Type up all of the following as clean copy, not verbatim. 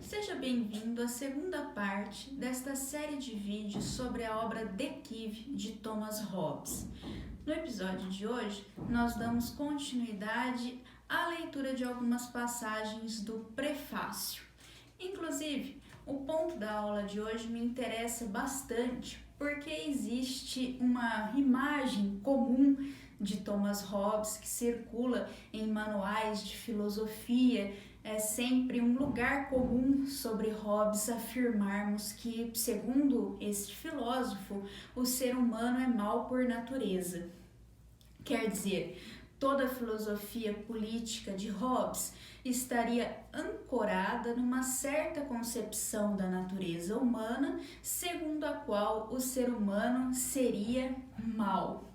Seja bem-vindo à segunda parte desta série de vídeos sobre a obra De Quive de Thomas Hobbes. No episódio de hoje, nós damos continuidade à leitura de algumas passagens do prefácio. Inclusive, o ponto da aula de hoje me interessa bastante porque existe uma imagem comum de Thomas Hobbes que circula em manuais de filosofia. É sempre um lugar comum sobre Hobbes afirmarmos que, segundo este filósofo, o ser humano é mau por natureza. Quer dizer, toda a filosofia política de Hobbes estaria ancorada numa certa concepção da natureza humana, segundo a qual o ser humano seria mau.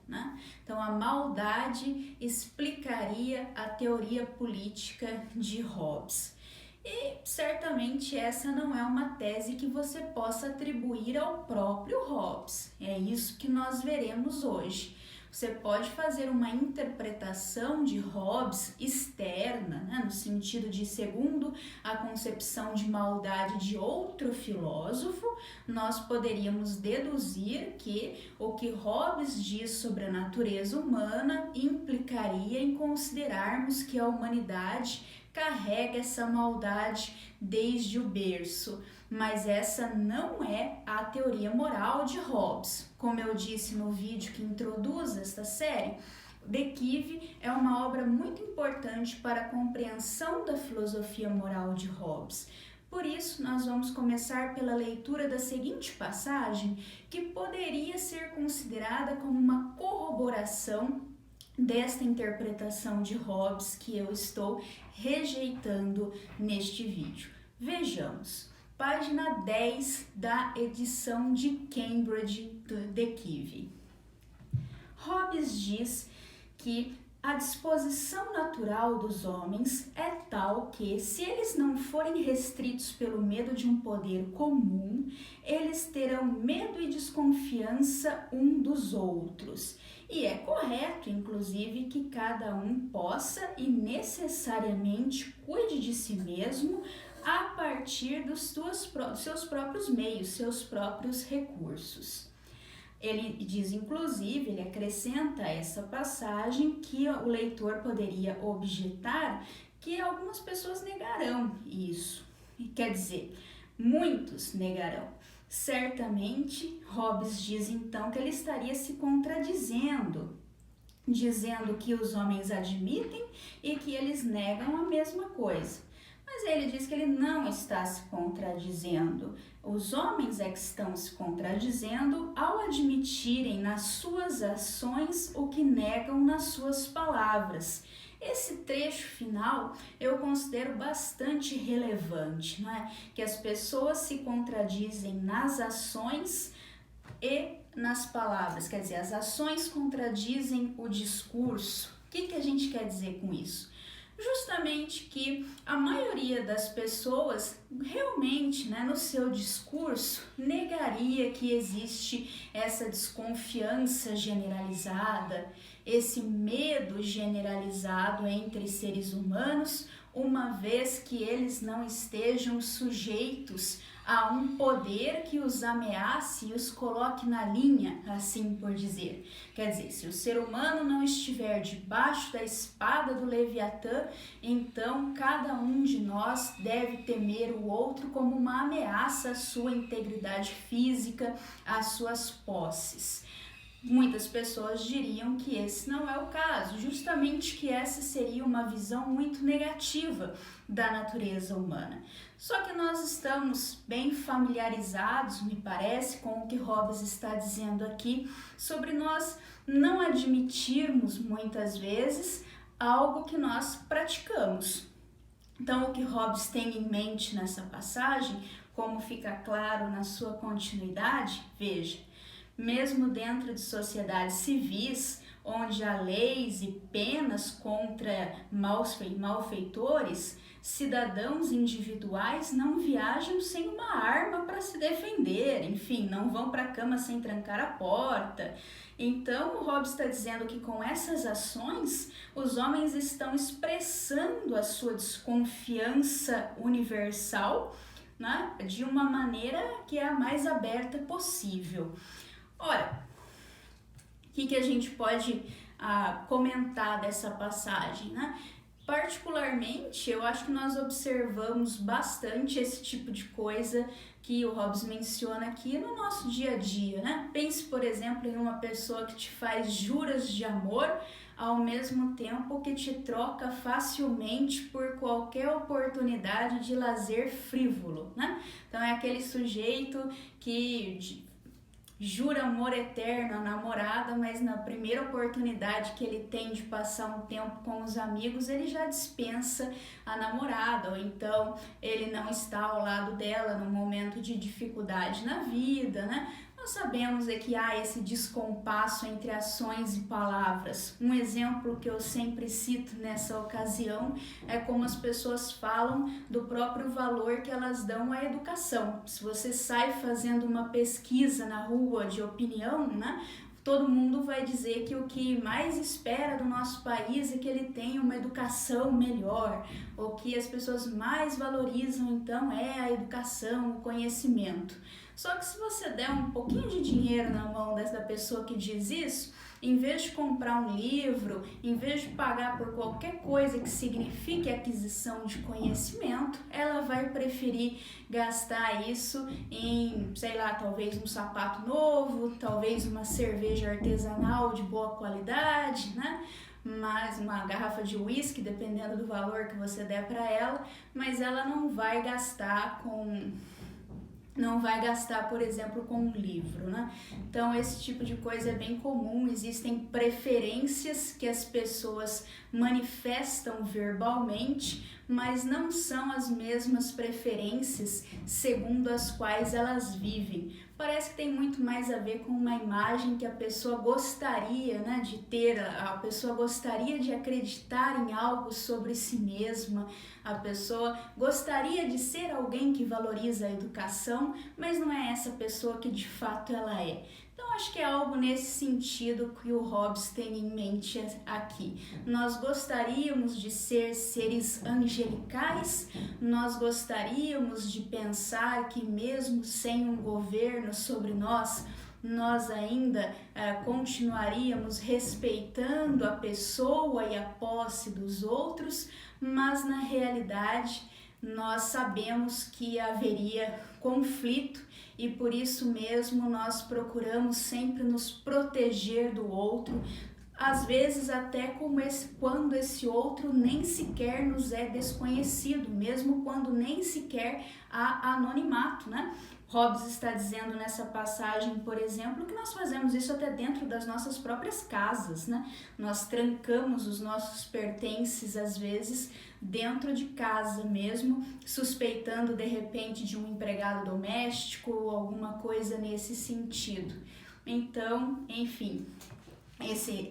Então, a maldade explicaria a teoria política de Hobbes. E certamente essa não é uma tese que você possa atribuir ao próprio Hobbes. É isso que nós veremos hoje. Você pode fazer uma interpretação de Hobbes externa, no sentido de, segundo a concepção de maldade de outro filósofo, nós poderíamos deduzir que o que Hobbes diz sobre a natureza humana implicaria em considerarmos que a humanidade carrega essa maldade desde o berço. Mas essa não é a teoria moral de Hobbes. Como eu disse no vídeo que introduz esta série, De Quive é uma obra muito importante para a compreensão da filosofia moral de Hobbes. Por isso, nós vamos começar pela leitura da seguinte passagem, que poderia ser considerada como uma corroboração desta interpretação de Hobbes que eu estou rejeitando neste vídeo. Vejamos. Página 10 da edição de Cambridge do De Quive. Hobbes diz que a disposição natural dos homens é tal que, se eles não forem restritos pelo medo de um poder comum, eles terão medo e desconfiança um dos outros. E é correto, inclusive, que cada um possa e necessariamente cuide de si mesmo a partir dos seus próprios meios, seus próprios recursos. Ele diz, inclusive, ele acrescenta a essa passagem que o leitor poderia objetar que algumas pessoas negarão isso. Quer dizer, muitos negarão. Certamente, Hobbes diz então que ele estaria se contradizendo, dizendo que os homens admitem e que eles negam a mesma coisa. Mas ele diz que ele não está se contradizendo. Os homens é que estão se contradizendo ao admitirem nas suas ações o que negam nas suas palavras. Esse trecho final eu considero bastante relevante, não é? Que as pessoas se contradizem nas ações e nas palavras. Quer dizer, as ações contradizem o discurso. O que a gente quer dizer com isso? Justamente que a maioria das pessoas realmente, no seu discurso, negaria que existe essa desconfiança generalizada, esse medo generalizado entre seres humanos, uma vez que eles não estejam sujeitos a um poder que os ameace e os coloque na linha, assim por dizer. Quer dizer, se o ser humano não estiver debaixo da espada do Leviatã, então cada um de nós deve temer o outro como uma ameaça à sua integridade física, às suas posses. Muitas pessoas diriam que esse não é o caso, justamente que essa seria uma visão muito negativa da natureza humana. Só que nós estamos bem familiarizados, me parece, com o que Hobbes está dizendo aqui, sobre nós não admitirmos muitas vezes algo que nós praticamos. Então, o que Hobbes tem em mente nessa passagem, como fica claro na sua continuidade, veja. Mesmo dentro de sociedades civis, onde há leis e penas contra malfeitores, cidadãos individuais não viajam sem uma arma para se defender, enfim, não vão para a cama sem trancar a porta. Então, o Hobbes está dizendo que com essas ações, os homens estão expressando a sua desconfiança universal, né, de uma maneira que é a mais aberta possível. Ora, o que a gente pode comentar dessa passagem, né? Particularmente, eu acho que nós observamos bastante esse tipo de coisa que o Hobbes menciona aqui no nosso dia a dia, né? Pense, por exemplo, em uma pessoa que te faz juras de amor, ao mesmo tempo que te troca facilmente por qualquer oportunidade de lazer frívolo, né? Então é aquele sujeito que jura amor eterno à namorada, mas na primeira oportunidade que ele tem de passar um tempo com os amigos, ele já dispensa a namorada, ou então ele não está ao lado dela no momento de dificuldade na vida, né? Nós sabemos que há esse descompasso entre ações e palavras. Um exemplo que eu sempre cito nessa ocasião é como as pessoas falam do próprio valor que elas dão à educação. Se você sai fazendo uma pesquisa na rua de opinião, né, todo mundo vai dizer que o que mais espera do nosso país é que ele tenha uma educação melhor, ou que as pessoas mais valorizam, então, é a educação, o conhecimento. Só que se você der um pouquinho de dinheiro na mão dessa pessoa que diz isso, em vez de comprar um livro, em vez de pagar por qualquer coisa que signifique aquisição de conhecimento, ela vai preferir gastar isso em, sei lá, talvez um sapato novo, talvez uma cerveja artesanal de boa qualidade, né? Mais uma garrafa de uísque, dependendo do valor que você der para ela, mas ela não vai gastar, por exemplo, com um livro, né? Então, esse tipo de coisa é bem comum. Existem preferências que as pessoas manifestam verbalmente, mas não são as mesmas preferências segundo as quais elas vivem. Parece que tem muito mais a ver com uma imagem que a pessoa gostaria, né, de ter, a pessoa gostaria de acreditar em algo sobre si mesma, a pessoa gostaria de ser alguém que valoriza a educação, mas não é essa pessoa que de fato ela é. Então, acho que é algo nesse sentido que o Hobbes tem em mente aqui. Nós gostaríamos de ser seres angelicais, nós gostaríamos de pensar que mesmo sem um governo sobre nós, nós ainda continuaríamos respeitando a pessoa e a posse dos outros, mas na realidade nós sabemos que haveria conflito e por isso mesmo nós procuramos sempre nos proteger do outro, às vezes até quando esse outro nem sequer nos é desconhecido, mesmo quando nem sequer há anonimato, né? Hobbes está dizendo nessa passagem, por exemplo, que nós fazemos isso até dentro das nossas próprias casas, né? Nós trancamos os nossos pertences, às vezes, dentro de casa mesmo, suspeitando de repente de um empregado doméstico ou alguma coisa nesse sentido. Então, enfim,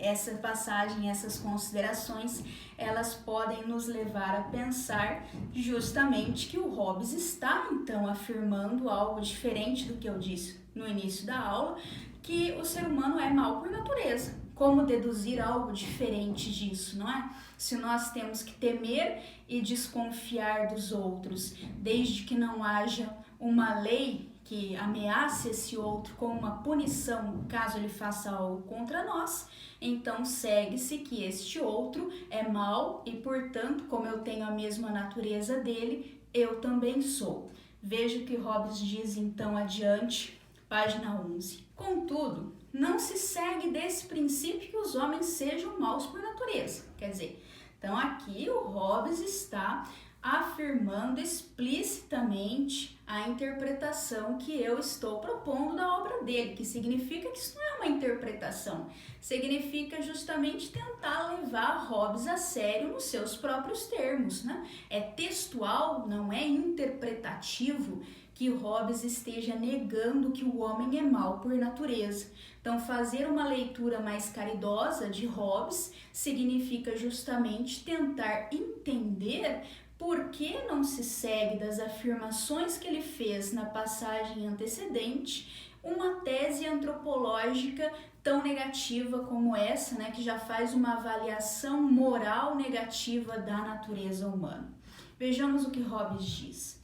essa passagem, essas considerações, elas podem nos levar a pensar justamente que o Hobbes está então afirmando algo diferente do que eu disse no início da aula, que o ser humano é mau por natureza. Como deduzir algo diferente disso, não é? Se nós temos que temer e desconfiar dos outros, desde que não haja uma lei que ameace esse outro com uma punição caso ele faça algo contra nós, então segue-se que este outro é mau e, portanto, como eu tenho a mesma natureza dele, eu também sou. Veja o que Hobbes diz então adiante, página 11. Contudo, não se segue desse princípio que os homens sejam maus por natureza. Quer dizer, então aqui o Hobbes está afirmando explicitamente a interpretação que eu estou propondo da obra dele, que significa que isso não é uma interpretação, significa justamente tentar levar Hobbes a sério nos seus próprios termos, né? É textual, não é interpretativo, que Hobbes esteja negando que o homem é mau por natureza. Então, fazer uma leitura mais caridosa de Hobbes significa justamente tentar entender por que não se segue das afirmações que ele fez na passagem antecedente uma tese antropológica tão negativa como essa, né, que já faz uma avaliação moral negativa da natureza humana. Vejamos o que Hobbes diz.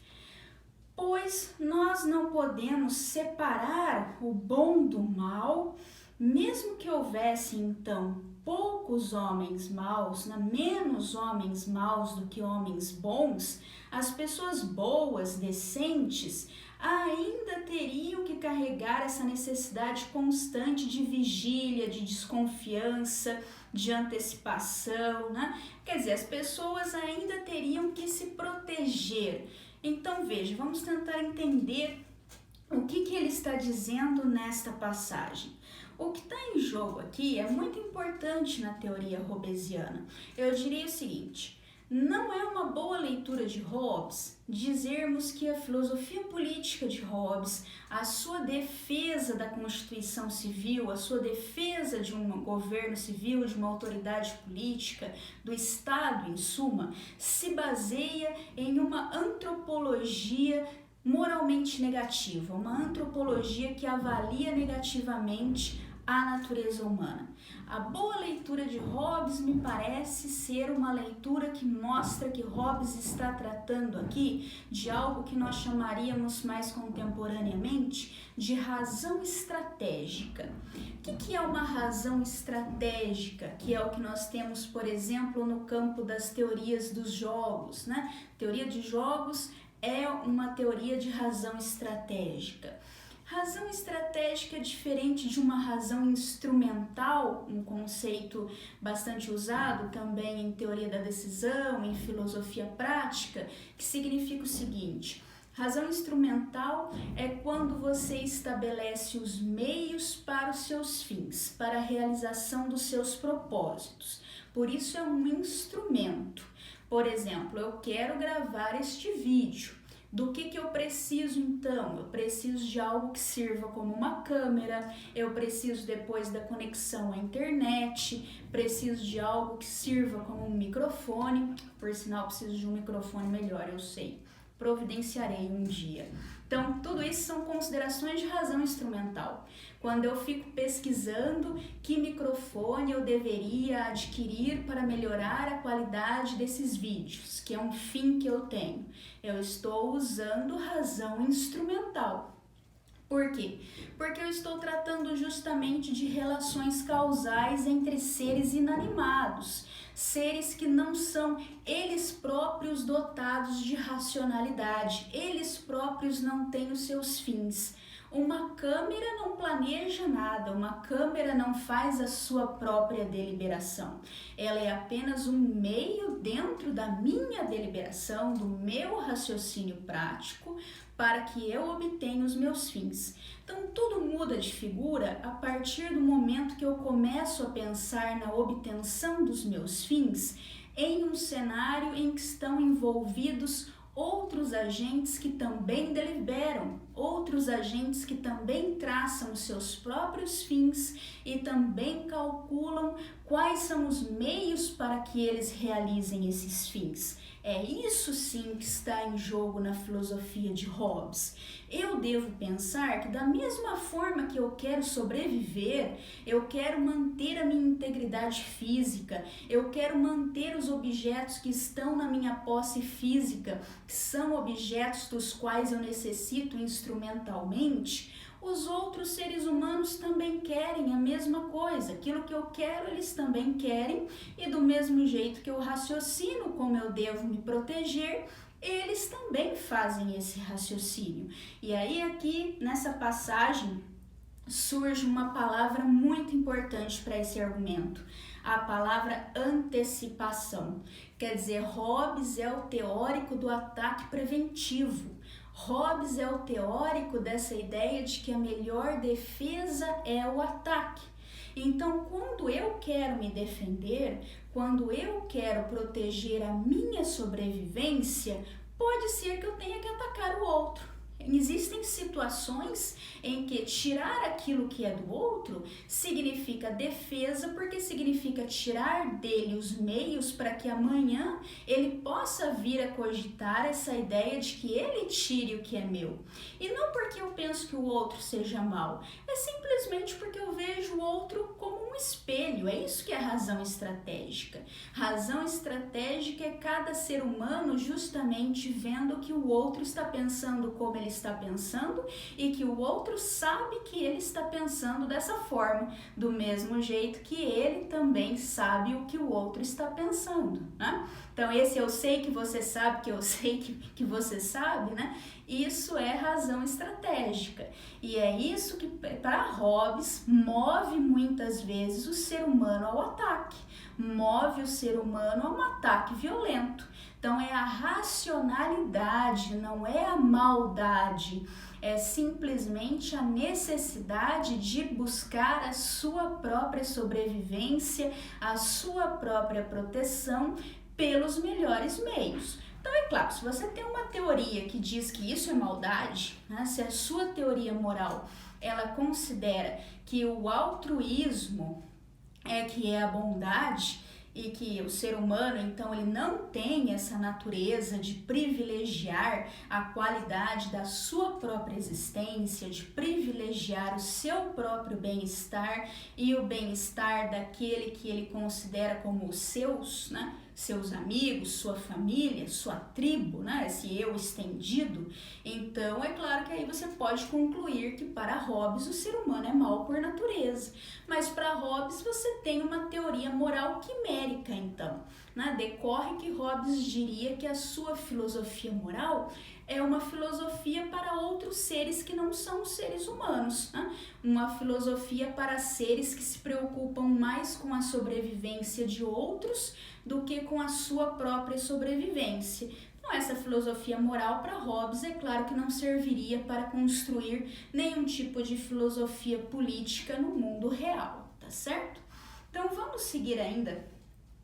Pois nós não podemos separar o bom do mal, mesmo que houvesse então poucos homens maus, menos homens maus do que homens bons, as pessoas boas, decentes, ainda teriam que carregar essa necessidade constante de vigília, de desconfiança, de antecipação, né? Quer dizer, as pessoas ainda teriam que se proteger. Então, veja, vamos tentar entender o que ele está dizendo nesta passagem. O que está em jogo aqui é muito importante na teoria hobbesiana. Eu diria o seguinte: não é uma boa leitura de Hobbes dizermos que a filosofia política de Hobbes, a sua defesa da Constituição Civil, a sua defesa de um governo civil, de uma autoridade política, do Estado, em suma, se baseia em uma antropologia moralmente negativa, uma antropologia que avalia negativamente a natureza humana. A boa leitura de Hobbes me parece ser uma leitura que mostra que Hobbes está tratando aqui de algo que nós chamaríamos mais contemporaneamente de razão estratégica. O que é uma razão estratégica? Que é o que nós temos, por exemplo, no campo das teorias dos jogos, né? Teoria de jogos é uma teoria de razão estratégica. Razão estratégica é diferente de uma razão instrumental, um conceito bastante usado também em teoria da decisão, em filosofia prática, que significa o seguinte: razão instrumental é quando você estabelece os meios para os seus fins, para a realização dos seus propósitos. Por isso é um instrumento. Por exemplo, eu quero gravar este vídeo. Do que eu preciso então? Eu preciso de algo que sirva como uma câmera, eu preciso depois da conexão à internet, preciso de algo que sirva como um microfone, por sinal preciso de um microfone melhor, eu sei, providenciarei um dia. Então, tudo isso são considerações de razão instrumental. Quando eu fico pesquisando que microfone eu deveria adquirir para melhorar a qualidade desses vídeos, que é um fim que eu tenho, eu estou usando razão instrumental. Por quê? Porque eu estou tratando justamente de relações causais entre seres inanimados, seres que não são eles próprios dotados de racionalidade, eles próprios não têm os seus fins. Uma câmera não planeja nada, uma câmera não faz a sua própria deliberação. Ela é apenas um meio dentro da minha deliberação, do meu raciocínio prático, para que eu obtenha os meus fins. Então, tudo muda de figura a partir do momento que eu começo a pensar na obtenção dos meus fins em um cenário em que estão envolvidos outros agentes que também deliberam, outros agentes que também traçam os seus próprios fins e também calculam quais são os meios para que eles realizem esses fins. É isso sim que está em jogo na filosofia de Hobbes. Eu devo pensar que da mesma forma que eu quero sobreviver, eu quero manter a minha integridade física, eu quero manter os objetos que estão na minha posse física, que são objetos dos quais eu necessito instrumentalmente, os outros seres humanos também querem a mesma coisa. Aquilo que eu quero, eles também querem, e do mesmo jeito que eu raciocino como eu devo me proteger, eles também fazem esse raciocínio. E aí aqui nessa passagem surge uma palavra muito importante para esse argumento, a palavra antecipação. Quer dizer, Hobbes é o teórico do ataque preventivo. Hobbes é o teórico dessa ideia de que a melhor defesa é o ataque. Então, quando eu quero me defender, quando eu quero proteger a minha sobrevivência, pode ser que eu tenha que atacar o outro. Existem situações em que tirar aquilo que é do outro significa defesa, porque significa tirar dele os meios para que amanhã ele possa vir a cogitar essa ideia de que ele tire o que é meu. E não porque eu penso que o outro seja mau, é simplesmente porque eu vejo o outro como um espelho. É isso que é razão estratégica. Razão estratégica é cada ser humano justamente vendo que o outro está pensando como ele está pensando e que o outro sabe que ele está pensando dessa forma, do mesmo jeito que ele também sabe o que o outro está pensando, né? Então esse eu sei que você sabe que eu sei que você sabe, né? Isso é razão estratégica e é isso que para Hobbes move muitas vezes o ser humano ao ataque, move o ser humano a um ataque violento. Então é a racionalidade, não é a maldade, é simplesmente a necessidade de buscar a sua própria sobrevivência, a sua própria proteção pelos melhores meios. Então é claro, se você tem uma teoria que diz que isso é maldade, né, se a sua teoria moral ela considera que o altruísmo é que é a bondade, e que o ser humano, então, ele não tem essa natureza de privilegiar a qualidade da sua própria existência, de privilegiar o seu próprio bem-estar e o bem-estar daquele que ele considera como os seus, né? Seus amigos, sua família, sua tribo, né? Esse eu estendido. Então, é claro que aí você pode concluir que para Hobbes o ser humano é mau por natureza. Mas para Hobbes você tem uma teoria moral quimérica, então, né? Decorre que Hobbes diria que a sua filosofia moral é uma filosofia para outros seres que não são seres humanos, né? Uma filosofia para seres que se preocupam mais com a sobrevivência de outros do que com a sua própria sobrevivência. Então, essa filosofia moral para Hobbes, é claro que não serviria para construir nenhum tipo de filosofia política no mundo real, tá certo? Então, vamos seguir ainda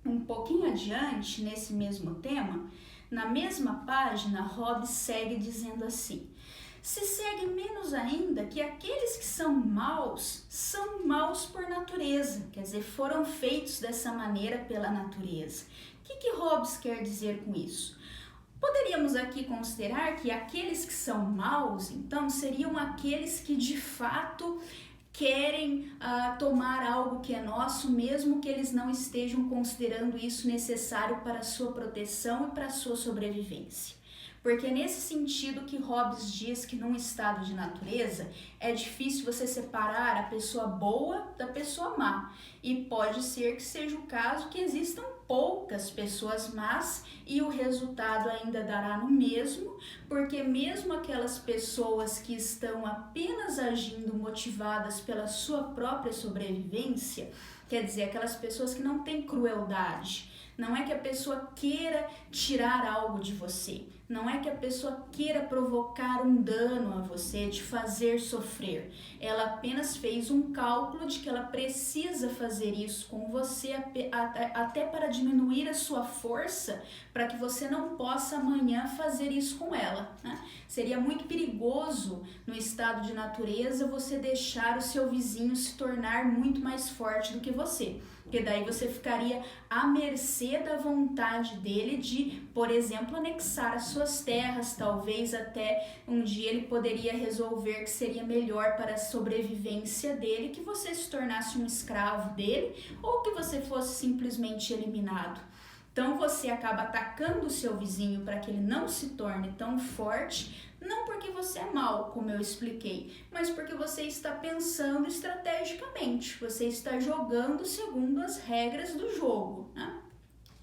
um pouquinho adiante nesse mesmo tema. Na mesma página, Hobbes segue dizendo assim: se segue menos ainda que aqueles que são maus por natureza, quer dizer, foram feitos dessa maneira pela natureza. O que Hobbes quer dizer com isso? Poderíamos aqui considerar que aqueles que são maus, então, seriam aqueles que de fato querem tomar algo que é nosso, mesmo que eles não estejam considerando isso necessário para a sua proteção e para a sua sobrevivência. Porque é nesse sentido que Hobbes diz que num estado de natureza é difícil você separar a pessoa boa da pessoa má. E pode ser que seja o caso que existam poucas pessoas más e o resultado ainda dará no mesmo, porque mesmo aquelas pessoas que estão apenas agindo motivadas pela sua própria sobrevivência, quer dizer, aquelas pessoas que não têm crueldade, não é que a pessoa queira tirar algo de você, não é que a pessoa queira provocar um dano a você, te fazer sofrer. Ela apenas fez um cálculo de que ela precisa fazer isso com você até para diminuir a sua força, para que você não possa amanhã fazer isso com ela, né? Seria muito perigoso no estado de natureza você deixar o seu vizinho se tornar muito mais forte do que você. Porque daí você ficaria à mercê da vontade dele de, por exemplo, anexar as suas terras. Talvez até um dia ele poderia resolver que seria melhor para a sobrevivência dele que você se tornasse um escravo dele ou que você fosse simplesmente eliminado. Então você acaba atacando o seu vizinho para que ele não se torne tão forte, não porque você é mau, como eu expliquei, mas porque você está pensando estrategicamente, você está jogando segundo as regras do jogo, né?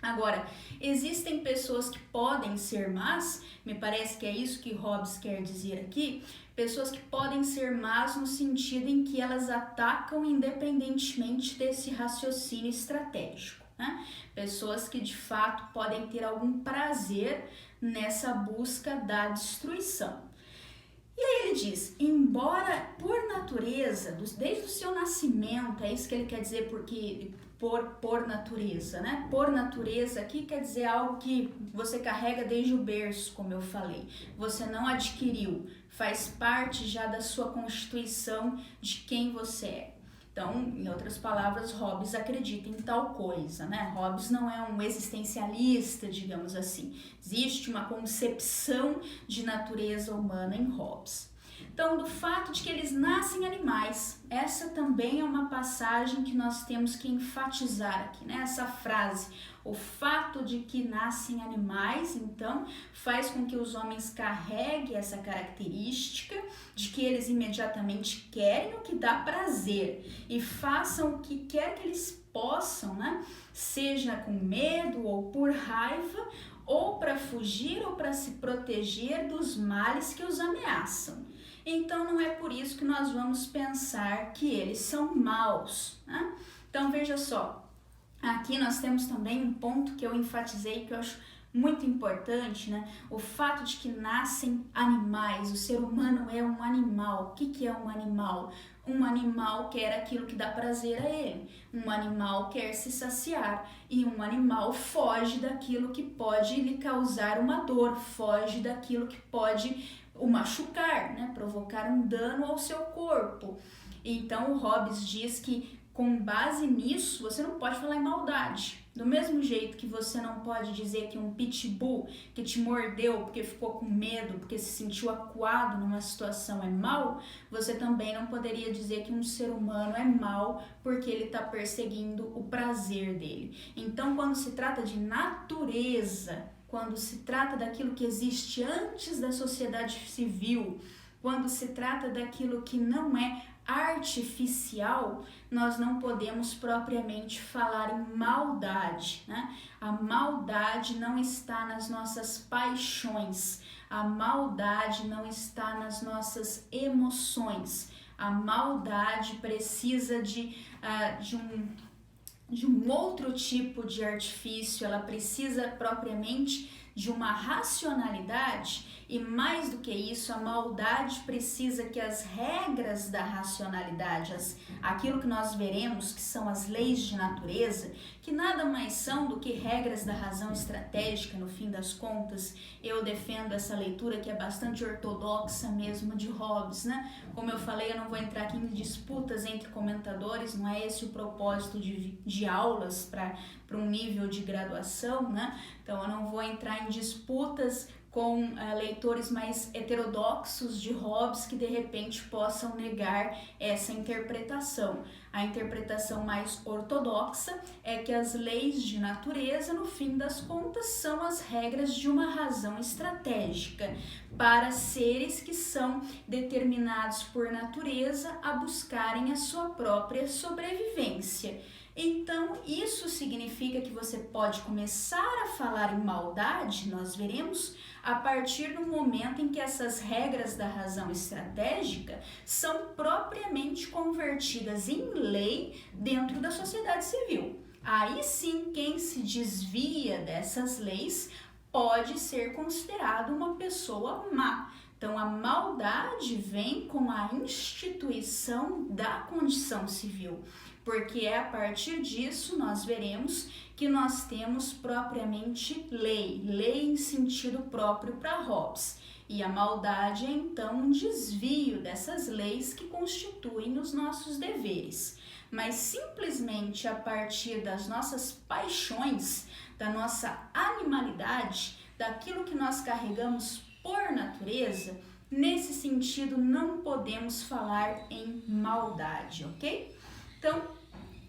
Agora, existem pessoas que podem ser más, me parece que é isso que Hobbes quer dizer aqui, pessoas que podem ser más no sentido em que elas atacam independentemente desse raciocínio estratégico, né? Pessoas que de fato podem ter algum prazer nessa busca da destruição. E aí ele diz, embora por natureza, desde o seu nascimento, é isso que ele quer dizer por natureza, né? Por natureza aqui quer dizer algo que você carrega desde o berço, como eu falei. Você não adquiriu, faz parte já da sua constituição de quem você é. Então, em outras palavras, Hobbes acredita em tal coisa, né? Hobbes não é um existencialista, digamos assim. Existe uma concepção de natureza humana em Hobbes. Então, do fato de que eles nascem animais, essa também é uma passagem que nós temos que enfatizar aqui, né? Essa frase, o fato de que nascem animais, então, faz com que os homens carreguem essa característica de que eles imediatamente querem o que dá prazer e façam o que quer que eles possam, né? Seja com medo ou por raiva, ou para fugir ou para se proteger dos males que os ameaçam. Então, não é por isso que nós vamos pensar que eles são maus, né? Então, veja só, aqui nós temos também um ponto que eu enfatizei, que eu acho muito importante, né? O fato de que nascem animais, o ser humano é um animal. O que é um animal? Um animal quer aquilo que dá prazer a ele, um animal quer se saciar e um animal foge daquilo que pode lhe causar uma dor, foge daquilo que pode o machucar, né? Provocar um dano ao seu corpo. Então o Hobbes diz que com base nisso você não pode falar em maldade. Do mesmo jeito que você não pode dizer que um pitbull que te mordeu porque ficou com medo, porque se sentiu acuado numa situação é mau, você também não poderia dizer que um ser humano é mau porque ele está perseguindo o prazer dele. Então, quando se trata de natureza, quando se trata daquilo que existe antes da sociedade civil, quando se trata daquilo que não é artificial, nós não podemos propriamente falar em maldade, né? A maldade não está nas nossas paixões, a maldade não está nas nossas emoções, a maldade precisa de um outro tipo de artifício, ela precisa propriamente de uma racionalidade e mais do que isso, a maldade precisa que as regras da racionalidade, aquilo que nós veremos que são as leis de natureza, que nada mais são do que regras da razão estratégica, no fim das contas. Eu defendo essa leitura que é bastante ortodoxa mesmo de Hobbes, né? Como eu falei, eu não vou entrar aqui em disputas entre comentadores, não é esse o propósito de aulas para um nível de graduação, né? Então eu não vou entrar em disputas com leitores mais heterodoxos de Hobbes que de repente possam negar essa interpretação. A interpretação mais ortodoxa é que as leis de natureza, no fim das contas, são as regras de uma razão estratégica para seres que são determinados por natureza a buscarem a sua própria sobrevivência. Então, isso significa que você pode começar a falar em maldade, nós veremos, a partir do momento em que essas regras da razão estratégica são propriamente convertidas em lei dentro da sociedade civil. Aí sim, quem se desvia dessas leis pode ser considerado uma pessoa má. Então, a maldade vem com a instituição da condição civil, porque é a partir disso nós veremos que nós temos propriamente lei em sentido próprio para Hobbes. E a maldade é então um desvio dessas leis que constituem os nossos deveres. Mas simplesmente a partir das nossas paixões, da nossa animalidade, daquilo que nós carregamos por natureza, nesse sentido não podemos falar em maldade, ok? Então,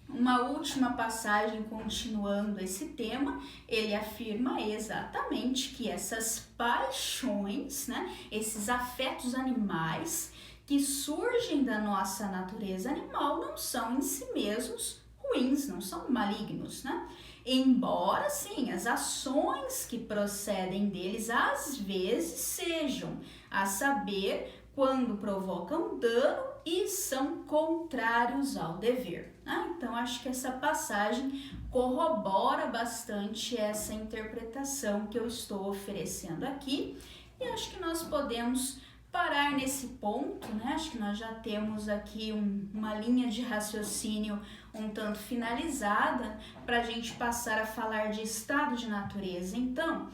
uma última passagem continuando esse tema, ele afirma exatamente que essas paixões, né, esses afetos animais que surgem da nossa natureza animal não são em si mesmos ruins, não são malignos, né? Embora, sim, as ações que procedem deles às vezes sejam, a saber, quando provocam dano e são contrários ao dever, né? Então, acho que essa passagem corrobora bastante essa interpretação que eu estou oferecendo aqui e acho que nós podemos parar nesse ponto, né? Acho que nós já temos aqui uma linha de raciocínio um tanto finalizada para a gente passar a falar de estado de natureza. Então,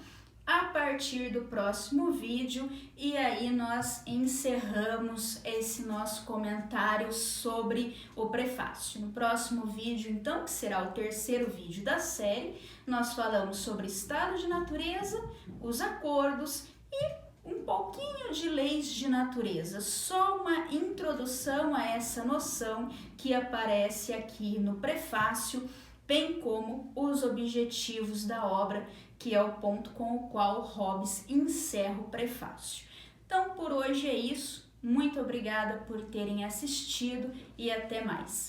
a partir do próximo vídeo, e aí nós encerramos esse nosso comentário sobre o prefácio. No próximo vídeo, então, que será o terceiro vídeo da série, nós falamos sobre estado de natureza, os acordos e um pouquinho de leis de natureza, só uma introdução a essa noção que aparece aqui no prefácio, bem como os objetivos da obra, que é o ponto com o qual Hobbes encerra o prefácio. Então, por hoje é isso. Muito obrigada por terem assistido e até mais.